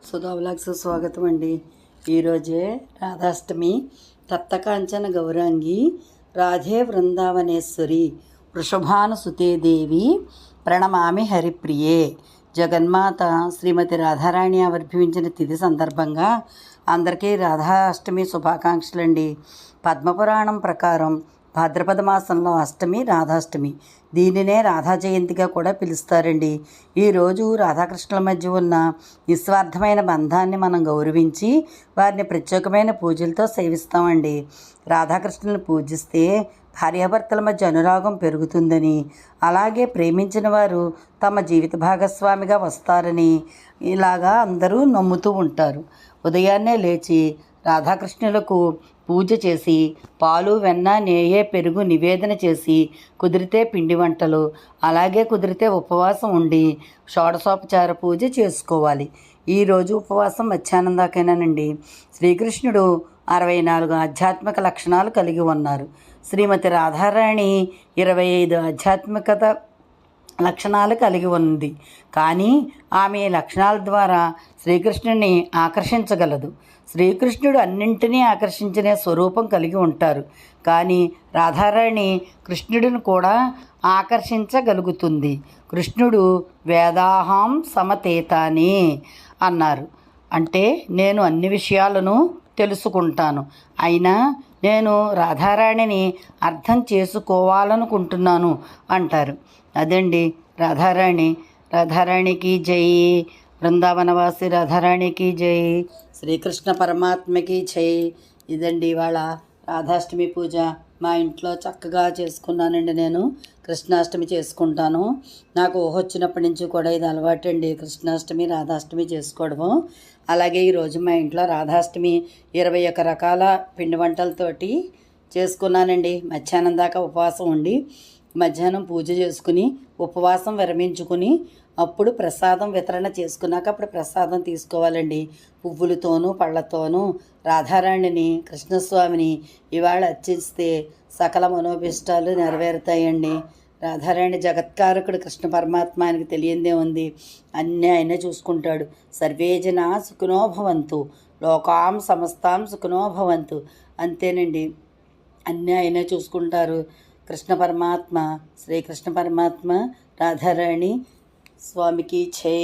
Sudha vlogs స్వాగతం అండి. ఈరోజే రాధాష్టమి. తప్తకాంచన గౌరాంగి రాధే వృందావనేశ్వరి వృషభానుసుతే దేవి ప్రణమామి హరిప్రియే. జగన్మాత శ్రీమతి రాధారాణి ఆవిర్భవించిన తిథి సందర్భంగా అందరికీ రాధాష్టమి శుభాకాంక్షలండి. పద్మపురాణం ప్రకారం భాద్రపద మాసంలో అష్టమి రాధాష్టమి. దీనినే రాధా జయంతిగా కూడా పిలుస్తారండి. ఈరోజు రాధాకృష్ణుల మధ్య ఉన్న నిస్వార్థమైన బంధాన్ని మనం గౌరవించి వారిని ప్రత్యేకమైన పూజలతో సేవిస్తామండి. రాధాకృష్ణులను పూజిస్తే భార్యాభర్తల మధ్య అనురాగం పెరుగుతుందని, అలాగే ప్రేమించిన వారు తమ జీవిత భాగస్వామిగా వస్తారని ఇలాగా అందరూ నమ్ముతూ ఉంటారు. ఉదయాన్నే లేచి రాధాకృష్ణులకు పూజ చేసి పాలు, వెన్న, నెయ్యి, పెరుగు నివేదన చేసి, కుదిరితే పిండి వంటలు, అలాగే కుదిరితే ఉపవాసం ఉండి షోడశోపచార పూజ చేసుకోవాలి. ఈరోజు ఉపవాసం మధ్యాహ్నం దాకేనానండి. శ్రీకృష్ణుడు 64 ఆధ్యాత్మిక లక్షణాలు కలిగి ఉన్నారు. శ్రీమతి రాధారాణి 25 ఆధ్యాత్మికత లక్షణాలు కలిగి ఉంది. కానీ ఆమె లక్షణాల ద్వారా శ్రీకృష్ణుని ఆకర్షించగలదు. శ్రీకృష్ణుడు అన్నింటినీ ఆకర్షించిన స్వరూపం కలిగి ఉంటారు. కానీ రాధారాణి కృష్ణుడిని కూడా ఆకర్షించగలుగుతుంది. కృష్ణుడు వేదాహం సమతేతాని అన్నారు. అంటే నేను అన్ని విషయాలను తెలుసుకుంటాను, అయినా నేను రాధారాణిని అర్థం చేసుకోవాలనుకుంటున్నాను అంటారు. అదండి రాధారాణి. రాధారాణికి జై. బృందావనవాసి రాధారాణికి జై. శ్రీకృష్ణ పరమాత్మకి జై. ఇదండి ఇవాళ రాధాష్టమి పూజ. మా ఇంట్లో చక్కగా చేసుకున్నానండి. నేను కృష్ణాష్టమి చేసుకుంటాను. నాకు వచ్చినప్పటి నుంచి కూడా ఇది అలవాటండి, కృష్ణాష్టమి రాధాష్టమి చేసుకోవడము. అలాగే ఈరోజు మా ఇంట్లో రాధాష్టమి 21 రకాల పిండి వంటలతోటి చేసుకున్నానండి. మధ్యాహ్నం దాకా ఉపవాసం ఉండి మధ్యాహ్నం పూజ చేసుకుని ఉపవాసం విరమించుకుని అప్పుడు ప్రసాదం వితరణ చేసుకున్నాక అప్పుడు ప్రసాదం తీసుకోవాలండి. పువ్వులతోనూ పళ్ళతోనూ రాధారాణిని, కృష్ణస్వామిని ఇవాళ అర్చిస్తే సకల మనోభిష్టాలు నెరవేరుతాయండి. రాధారాణి జగత్కారకుడు కృష్ణ పరమాత్మ, ఆయనకి తెలియందే ఉంది. అన్నీ ఆయనే చూసుకుంటాడు. సర్వే జనా సుఖినో భవంతు, లోకాం సమస్తాం సుఖినో భవంతు. అంతేనండి, అన్నీ ఆయనే చూసుకుంటారు. కృష్ణ పరమాత్మ, శ్రీకృష్ణ పరమాత్మ, రాధారాణి స్వామికి జై.